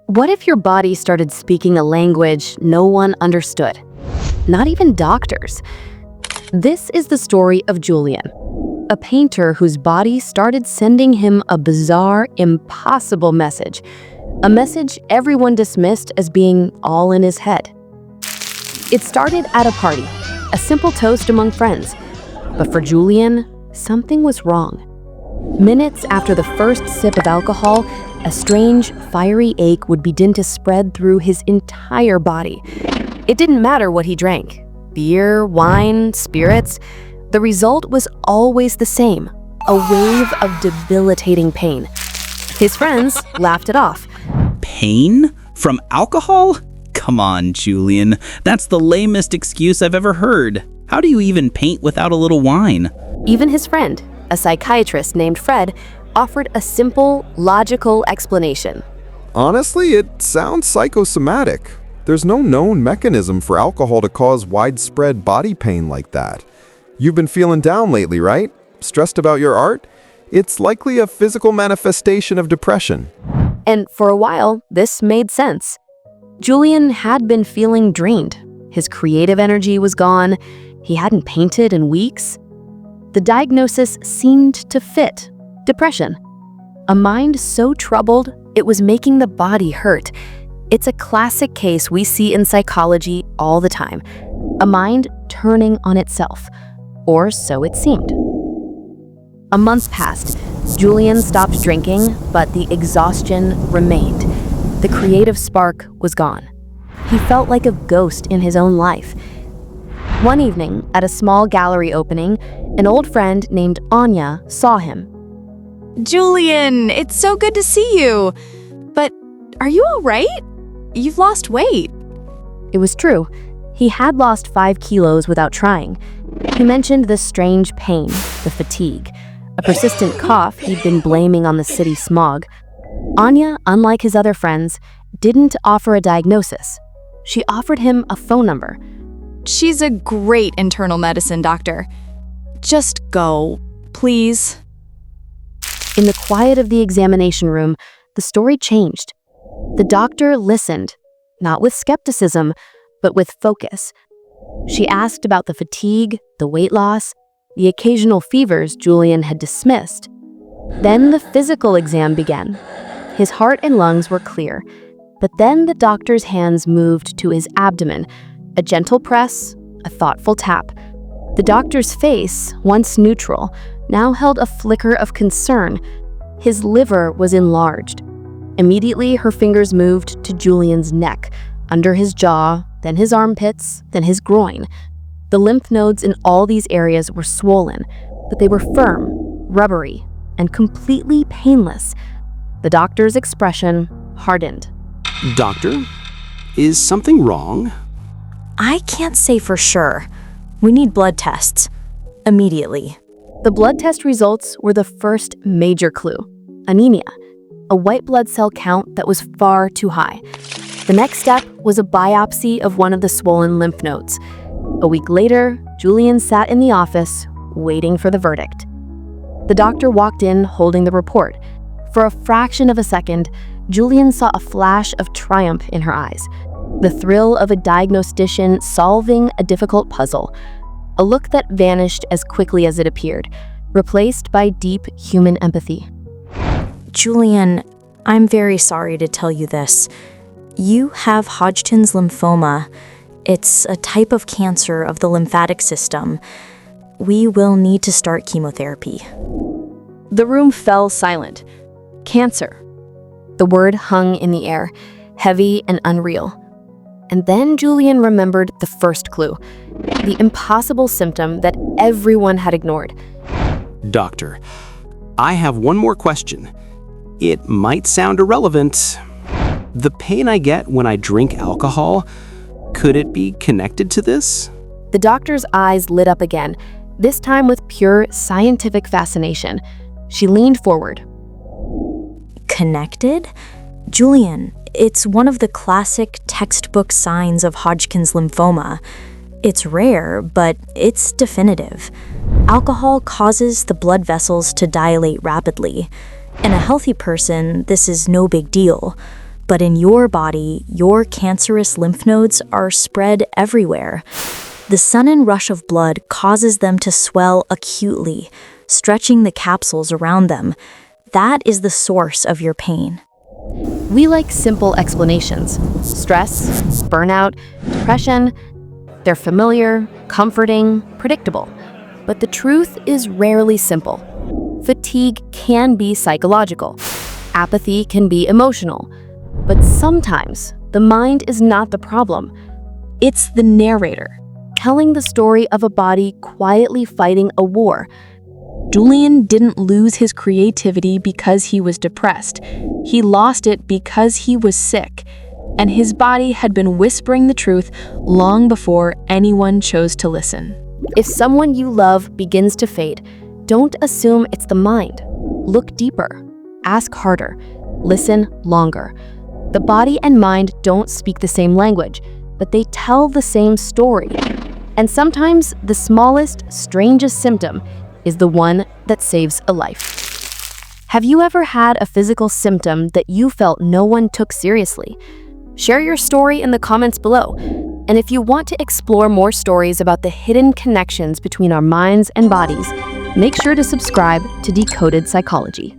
What if your body started speaking a language no one understood? Not even doctors. This is the story of Julian, a painter whose body started sending him a bizarre, impossible message. A message everyone dismissed as being all in his head. It started at a party, a simple toast among friends. But for Julian, something was wrong. Minutes after the first sip of alcohol, a strange, fiery ache would begin to spread through his entire body. It didn't matter what he drank. Beer, wine, spirits. The result was always the same, a wave of debilitating pain. His friends laughed it off. Pain? From alcohol? Come on, Julian. That's the lamest excuse I've ever heard. How do you even paint without a little wine? Even his friend, a psychiatrist named Fred, offered a simple, logical explanation. Honestly, it sounds psychosomatic. There's no known mechanism for alcohol to cause widespread body pain like that. You've been feeling down lately, right? Stressed about your art? It's likely a physical manifestation of depression. And for a while, this made sense. Julian had been feeling drained. His creative energy was gone. He hadn't painted in weeks. The diagnosis seemed to fit. Depression. A mind so troubled, it was making the body hurt. It's a classic case we see in psychology all the time. A mind turning on itself. Or so it seemed. A month passed. Julian stopped drinking, but the exhaustion remained. The creative spark was gone. He felt like a ghost in his own life. One evening, at a small gallery opening, an old friend named Anya saw him. Julian, it's so good to see you. But are you all right? You've lost weight. It was true. He had lost 5 kilos without trying. He mentioned the strange pain, the fatigue, a persistent cough he'd been blaming on the city smog. Anya, unlike his other friends, didn't offer a diagnosis. She offered him a phone number. She's a great internal medicine doctor. Just go, please. In the quiet of the examination room, the story changed. The doctor listened, not with skepticism, but with focus. She asked about the fatigue, the weight loss, the occasional fevers Julian had dismissed. Then the physical exam began. His heart and lungs were clear, but then the doctor's hands moved to his abdomen, a gentle press, a thoughtful tap. The doctor's face, once neutral, now held a flicker of concern. His liver was enlarged. Immediately, her fingers moved to Julian's neck, under his jaw, then his armpits, then his groin. The lymph nodes in all these areas were swollen, but they were firm, rubbery, and completely painless. The doctor's expression hardened. Doctor, is something wrong? I can't say for sure. We need blood tests. Immediately. The blood test results were the first major clue. Anemia, a white blood cell count that was far too high. The next step was a biopsy of one of the swollen lymph nodes. A week later, Julian sat in the office, waiting for the verdict. The doctor walked in holding the report. For a fraction of a second, Julian saw a flash of triumph in her eyes. The thrill of a diagnostician solving a difficult puzzle. A look that vanished as quickly as it appeared, replaced by deep human empathy. Julian, I'm very sorry to tell you this. You have Hodgkin's lymphoma. It's a type of cancer of the lymphatic system. We will need to start chemotherapy. The room fell silent. Cancer. The word hung in the air, heavy and unreal. And then Julian remembered the first clue, the impossible symptom that everyone had ignored. Doctor, I have one more question. It might sound irrelevant. The pain I get when I drink alcohol, could it be connected to this? The doctor's eyes lit up again, this time with pure scientific fascination. She leaned forward. Connected? Julian, it's one of the classic textbook signs of Hodgkin's lymphoma. It's rare, but it's definitive. Alcohol causes the blood vessels to dilate rapidly. In a healthy person, this is no big deal. But in your body, your cancerous lymph nodes are spread everywhere. The sudden rush of blood causes them to swell acutely, stretching the capsules around them. That is the source of your pain. We like simple explanations. Stress, burnout, depression. They're familiar, comforting, predictable. But the truth is rarely simple. Fatigue can be psychological. Apathy can be emotional. But sometimes the mind is not the problem. It's the narrator, telling the story of a body quietly fighting a war. Julian didn't lose his creativity because he was depressed. He lost it because he was sick, and his body had been whispering the truth long before anyone chose to listen. If someone you love begins to fade, don't assume it's the mind. Look deeper, ask harder, listen longer. The body and mind don't speak the same language, but they tell the same story. And sometimes the smallest, strangest symptom is the one that saves a life. Have you ever had a physical symptom that you felt no one took seriously? Share your story in the comments below. And if you want to explore more stories about the hidden connections between our minds and bodies, make sure to subscribe to Decoded Psychology.